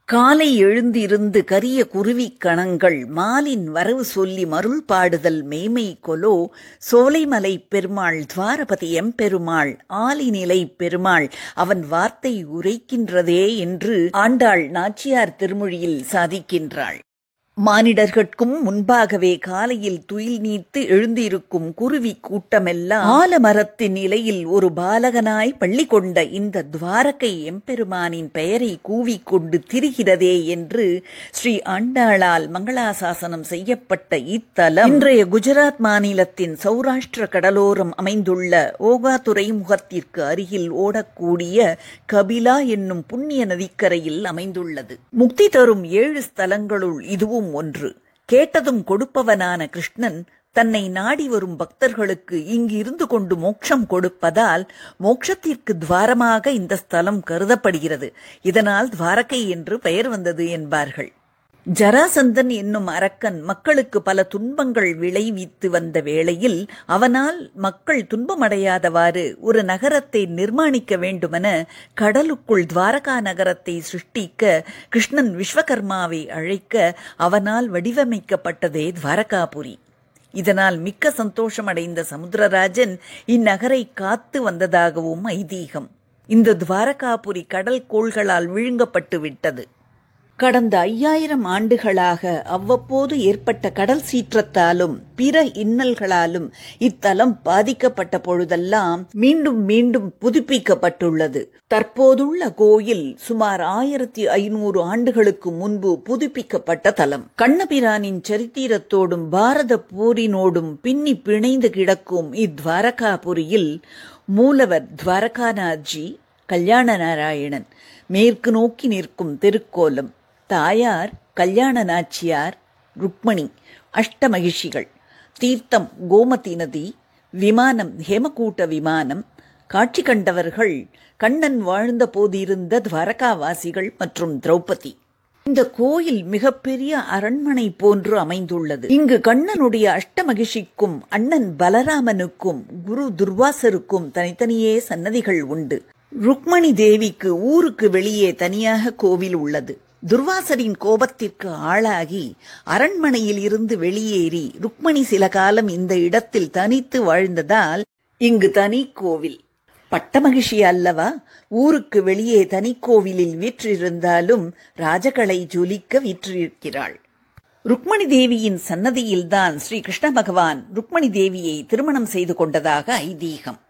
காலை எழுந்திருந்து கரிய குருவிக் கணங்கள் மாலின் வரவு சொல்லி மருள் பாடுதல் மெய்மை கொலோ சோலைமலைப் பெருமாள் துவாரபதி எம்பெருமாள் ஆலிநிலைப் பெருமாள் அவன் வார்த்தை உரைக்கின்றதே என்று ஆண்டாள் நாச்சியார் திருமொழியில் சாதிக்கின்றாள். மானிடர்கட்கும் முன்பாகவே காலையில் துயில் நீத்து எழுந்திருக்கும் குருவி கூட்டமெல்லாம் ஆலமரத்தின் நிலையில் ஒரு பாலகனாய் பள்ளி கொண்ட இந்த துவாரகை எம்பெருமானின் பெயரை கூவிக்கொண்டு திரிகிறதே என்று ஸ்ரீ ஆண்டாளால் மங்களாசாசனம் செய்யப்பட்ட இத்தலம் இன்றைய குஜராத் மாநிலத்தின் சௌராஷ்டிர கடலோரம் அமைந்துள்ள ஓகா துறைமுகத்திற்கு அருகில் ஓடக்கூடிய கபிலா என்னும் புண்ணிய நதிக்கரையில் அமைந்துள்ளது. முக்தி தரும் 7 ஸ்தலங்களுள் இதுவும் ஒன்று. கேட்டதும் கொடுப்பவனான கிருஷ்ணன் தன்னை நாடி வரும் பக்தர்களுக்கு இங்கு இருந்து கொண்டு மோட்சம் கொடுப்பதால் மோட்சத்திற்கு துவாரமாக இந்த ஸ்தலம் கருதப்படுகிறது. இதனால் துவாரகை என்று பெயர் வந்தது என்பார்கள். ஜராசந்தன் என்னும் அரக்கன் மக்களுக்கு பல துன்பங்கள் விளைவித்து வந்த வேளையில் அவனால் மக்கள் துன்பமடையாதவாறு ஒரு நகரத்தை நிர்மாணிக்க வேண்டுமென கடலுக்குள் துவாரகா நகரத்தை சிருஷ்டிக்க கிருஷ்ணன் விஸ்வகர்மாவை அழைக்க அவனால் வடிவமைக்கப்பட்டதே துவாரகாபுரி. இதனால் மிக்க சந்தோஷமடைந்த சமுத்திரராஜன் இந்நகரை காத்து வந்ததாகவும் ஐதீகம். இந்த துவாரகாபுரி கடல் கோள்களால் விழுங்கப்பட்டு விட்டது. கடந்த 5000 ஆண்டுகளாக அவ்வப்போது ஏற்பட்ட கடல் சீற்றத்தாலும் பிற இன்னல்களாலும் இத்தலம் பாதிக்கப்பட்ட பொழுதெல்லாம் மீண்டும் மீண்டும் புதுப்பிக்கப்பட்டுள்ளது. தற்போதுள்ள கோயில் சுமார் 1500 ஆண்டுகளுக்கு முன்பு புதுப்பிக்கப்பட்ட தலம். கண்ணபிரானின் சரித்திரத்தோடும் பாரத போரினோடும் பின்னி பிணைந்து கிடக்கும் இத்வாரகாபுரியில் மூலவர் துவாரகாநாத்ஜி கல்யாண நாராயணன், மேற்கு நோக்கி நிற்கும் திருக்கோலம், தாயார் கல்யாண நாச்சியார் ருக்மணி, அஷ்டமகிஷிகள், தீர்த்தம் கோமதி நதி, விமானம் ஹேமகூட்ட விமானம், காட்சி கண்டவர்கள் கண்ணன் வாழ்ந்த போதிருந்த துவாரகாவாசிகள் மற்றும் திரௌபதி. இந்த கோயில் மிகப்பெரிய அரண்மனை போன்று அமைந்துள்ளது. இங்கு கண்ணனுடைய அஷ்டமகிஷிக்கும் அண்ணன் பலராமனுக்கும் குரு துர்வாசருக்கும் தனித்தனியே சன்னதிகள் உண்டு. ருக்மணி தேவிக்கு ஊருக்கு வெளியே தனியாக கோவில் உள்ளது. துர்வாசரின் கோபத்திற்கு ஆளாகி அரண்மனையில் இருந்து வெளியேறி ருக்மணி சில காலம் இந்த இடத்தில் தனித்து வாழ்ந்ததால் இங்கு தனி கோவில். பட்டமகிஷி அல்லவா, ஊருக்கு வெளியே தனி கோவிலில் வீற்றிருந்தாலும் ராஜகளை ஜொலிக்க வீற்றிருக்கிறாள். ருக்மணி தேவியின் சன்னதியில்தான் ஸ்ரீ கிருஷ்ண பகவான் ருக்மணி தேவியை திருமணம் செய்து கொண்டதாக ஐதீகம்.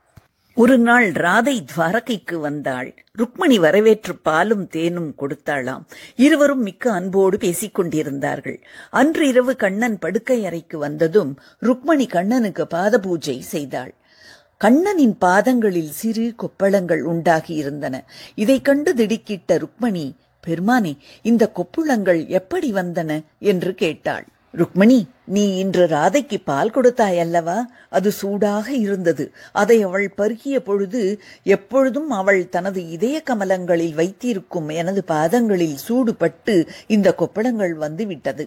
ஒரு நாள் ராதை துவாரகைக்கு வந்தாள். ருக்மணி வரவேற்று பாலும் தேனும் கொடுத்தாளாம். இருவரும் மிக்க அன்போடு பேசிக் கொண்டிருந்தார்கள். அன்று இரவு கண்ணன் படுக்கை அறைக்கு வந்ததும் ருக்மணி கண்ணனுக்கு பாத பூஜை செய்தாள். கண்ணனின் பாதங்களில் சிறு கொப்பளங்கள் உண்டாகி இருந்தன. இதை கண்டு திடுக்கிட்ட ருக்மணி, பெருமானே, இந்த கொப்புளங்கள் எப்படி வந்தன என்று கேட்டாள். ருக்மணி, நீ இன்று ராதைக்கு பால் கொடுத்தாய் அல்லவா, அது சூடாக இருந்தது. அதை அவள் பருகிய பொழுது எப்பொழுதும் அவள் தனது இதய கமலங்களில் வைத்திருக்கும் எனது பாதங்களில் சூடுபட்டு இந்த கொப்பளங்கள் வந்துவிட்டது.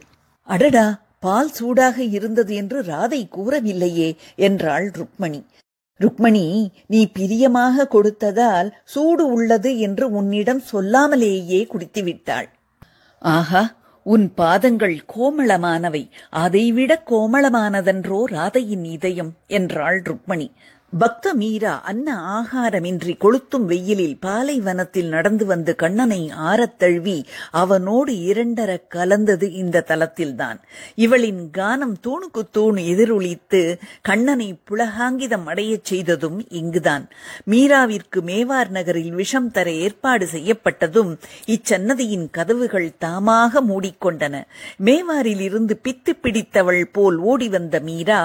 அடடா, பால் சூடாக இருந்தது என்று ராதை கூறவில்லையே என்றாள் ருக்மணி. ருக்மணி, நீ பிரியமாக கொடுத்ததால் சூடு உள்ளது என்று உன்னிடம் சொல்லாமலேயே குடித்துவிட்டாள். ஆஹா, உன் பாதங்கள் கோமளமானவை, அதைவிட கோமளமானதென்றோ ராதையின் இதயம் என்றாள் ருக்மணி. பக்த மீரா அன்ன ஆகாரமின்றி கொளுத்தும் வெயிலில் பாலைவனத்தில் நடந்து வந்து கண்ணனை ஆரத் தழுவி அவனோடு இரண்டர கலந்தது இந்த தலத்தில்தான். இவளின் கானம் தூணுக்கு தூண் எதிரொலித்து கண்ணனை புலகாங்கிதம் அடையச் செய்ததும் இங்குதான். மீராவிற்கு மேவார் நகரில் விஷம் தர ஏற்பாடு செய்யப்பட்டதும் இச்சன்னதியின் கதவுகள் தாமாக மூடிக்கொண்டன. மேவாரில் இருந்து பித்து பிடித்தவள் போல் ஓடி வந்த மீரா,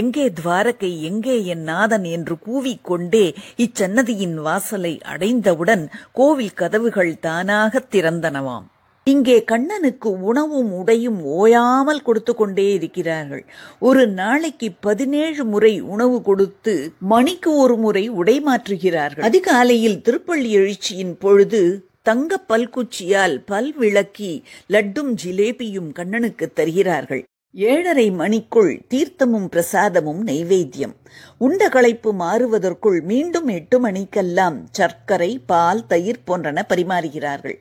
எங்கே துவாரகை, எங்கே என் நாதன் என்று கூவிக்கொண்டே இச்சன்னதியின் வாசலை அடைந்தவுடன் கோவில் கதவுகள் தானாக திறந்தனவாம். இங்கே கண்ணனுக்கு உணவும் உடையும் ஓயாமல் கொடுத்து கொண்டே இருக்கிறார்கள். ஒரு நாளைக்கு 17 முறை உணவு கொடுத்து மணிக்கு ஒரு முறை உடை மாற்றுகிறார்கள். அதிகாலையில் திருப்பள்ளி எழுச்சியின் பொழுது தங்க பல்குச்சியால் பல் விளக்கி லட்டும் ஜிலேபியும் கண்ணனுக்கு தருகிறார்கள். 7:30 மணிக்குள் தீர்த்தமும் பிரசாதமும் நைவேத்தியம். உண்ட களைப்பு மாறுவதற்குள் மீண்டும் 8 மணிக்கெல்லாம் சர்க்கரை, பால், தயிர் போன்றன பரிமாறுகிறார்கள்.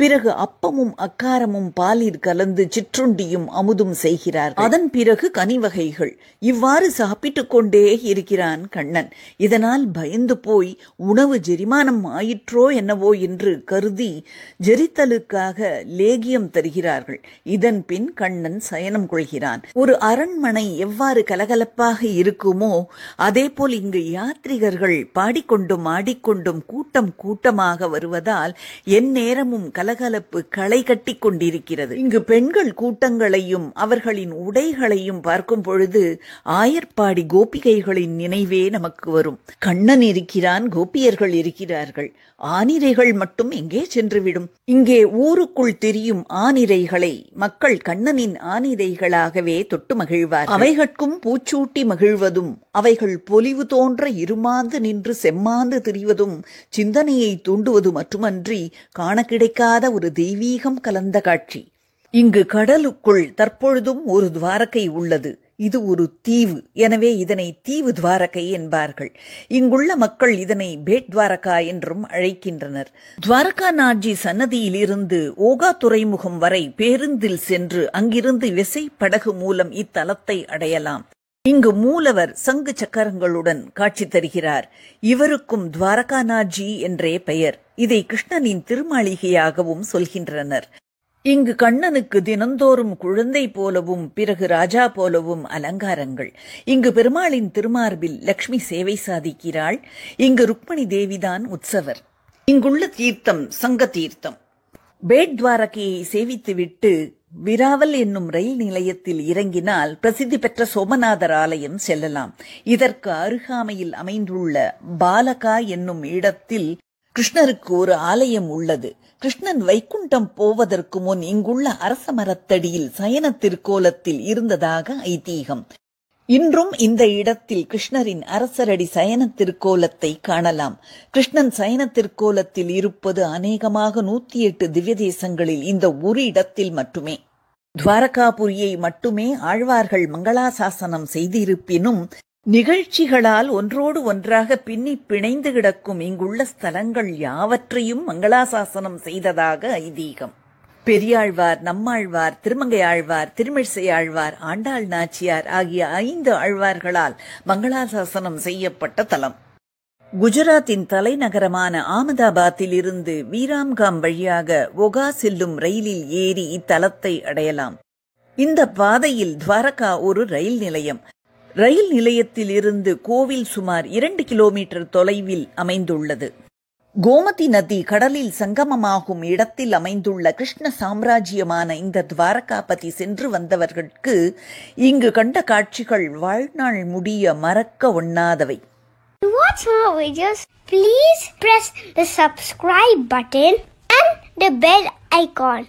பிறகு அப்பமும் அக்காரமும் பாலில் கலந்து சிற்றுண்டியும் அமுதும் செய்கிறார்கள். அதன் பிறகு கனிவகைகள். இவ்வாறு சாப்பிட்டுக் கொண்டே இருக்கிறான் கண்ணன். இதனால் பயந்து போய் உணவு ஜெரிமானம் ஆயிற்றோ என்னவோ என்று கருதி ஜெரித்தலுக்காக லேகியம் தருகிறார்கள். இதன் பின் கண்ணன் சயனம் கொள்கிறான். ஒரு அரண்மனை எவ்வாறு கலகலப்பாக இருக்குமோ அதேபோல் இங்கு யாத்ரிகர்கள் பாடிக்கொண்டும் ஆடிக்கொண்டும் கூட்டம் கூட்டமாக வருவதால் எந்நேரமும் கலகலப்பு களை கட்டி கொண்டிருக்கிறது. இங்கு பெண்கள் கூட்டங்களையும் அவர்களின் உடைகளையும் பார்க்கும் பொழுது ஆயர்பாடி கோபிகைகளின் நினைவே நமக்கு வரும். கண்ணன் இருக்கிறான், கோபியர்கள் இருக்கிறார்கள். ஆனிரைகள் மட்டும் எங்கே சென்றுவிடும்? இங்கே ஊருக்குள் தெரியும் ஆனிரைகளை மக்கள் கண்ணனின் ஆனிரைகளாகவே தொட்டு மகிழ்வார். அவைகட்கும் பூச்சூட்டி மகிழ்வதும் அவைகள் பொலிவு தோன்ற இருமாந்து நின்று செம்மாந்து திரிவதும் சிந்தனையை தூண்டுவது மட்டுமன்றி காண கிடைக்காத ஒரு தெய்வீகம் கலந்த காட்சி. இங்கு கடலுக்குள் தற்பொழுதும் ஒரு துவாரகை உள்ளது. இது ஒரு தீவு. எனவே இதனை தீவு துவாரகை என்பார்கள். இங்குள்ள மக்கள் இதனை பேட் துவாரகா என்றும் அழைக்கின்றனர். துவாரகா நாட்ஜி சன்னதியில் இருந்து ஓகா துறைமுகம் வரை பேருந்தில் சென்று அங்கிருந்து விசை படகு மூலம் இத்தலத்தை அடையலாம். இங்கு மூலவர் சங்கு சக்கரங்களுடன் காட்சி தருகிறார். இவருக்கும் துவாரகா நாட்ஜி என்றே பெயர். இதை கிருஷ்ணனின் திருமாளிகையாகவும் சொல்கின்றனர். இங்கு கண்ணனுக்கு தினந்தோறும் குழந்தை போலவும் பிறகு ராஜா போலவும் அலங்காரங்கள். இங்கு பெருமாளின் திருமார்பில் லக்ஷ்மி சேவை சாதிக்கிறாள். இங்கு ருக்மணி தேவிதான் உற்சவர். இங்குள்ள தீர்த்தம் சங்க தீர்த்தம். பேட் துவாரகையை சேவித்துவிட்டு விராவல் என்னும் ரயில் நிலையத்தில் இறங்கினால் பிரசித்தி பெற்ற சோமநாதர் ஆலயம் செல்லலாம். இதற்கு அருகாமையில் அமைந்துள்ள பாலகா என்னும் இடத்தில் கிருஷ்ணருக்கு ஒரு ஆலயம் உள்ளது. கிருஷ்ணன் வைகுண்டம் போவதற்கு முன் இங்குள்ள அரச மரத்தடியில் சயன திருக்கோலத்தில் இருந்ததாக ஐதீகம். இன்றும் இந்த இடத்தில் கிருஷ்ணரின் அரசரடி சயன திருக்கோலத்தை காணலாம். கிருஷ்ணன் சயன திருக்கோலத்தில் இருப்பது அநேகமாக 108 திவ்ய தேசங்களில் இந்த ஒரு இடத்தில் மட்டுமே. துவாரகாபுரியை மட்டுமே ஆழ்வார்கள் மங்களாசாசனம் செய்திருப்பினும் நிகழ்ச்சிகளால் ஒன்றோடு ஒன்றாக பின்னி பிணைந்து கிடக்கும் இங்குள்ள ஸ்தலங்கள் யாவற்றையும் மங்களாசாசனம் செய்ததாக ஐதீகம். பெரியாழ்வார், நம்மாழ்வார், திருமங்கை ஆழ்வார், திருமிழிசை ஆழ்வார், ஆண்டாள் நாச்சியார் ஆகிய 5 ஆழ்வார்களால் மங்களாசாசனம் செய்யப்பட்ட தலம். குஜராத்தின் தலைநகரமான ஆமதாபாத்தில் இருந்து வீராம்காம் வழியாக ஒகா செல்லும் ரயிலில் ஏறி இத்தலத்தை அடையலாம். இந்த பாதையில் துவாரகா ஒரு ரயில் நிலையம். ரயில் நிலையத்தில் இருந்து கோவில் சுமார் 2 கிலோமீட்டர் தொலைவில் அமைந்துள்ளது. கோமதி நதி கடலில் சங்கமமாகும் இடத்தில் அமைந்துள்ள கிருஷ்ண சாம்ராஜ்யமான இந்த துவாரகாபதி சென்று வந்தவர்களுக்கு இங்கு கண்ட காட்சிகள் வாழ்நாள் முடிய மறக்க ஒண்ணாதவை. To watch more videos, please press the subscribe button and the bell icon.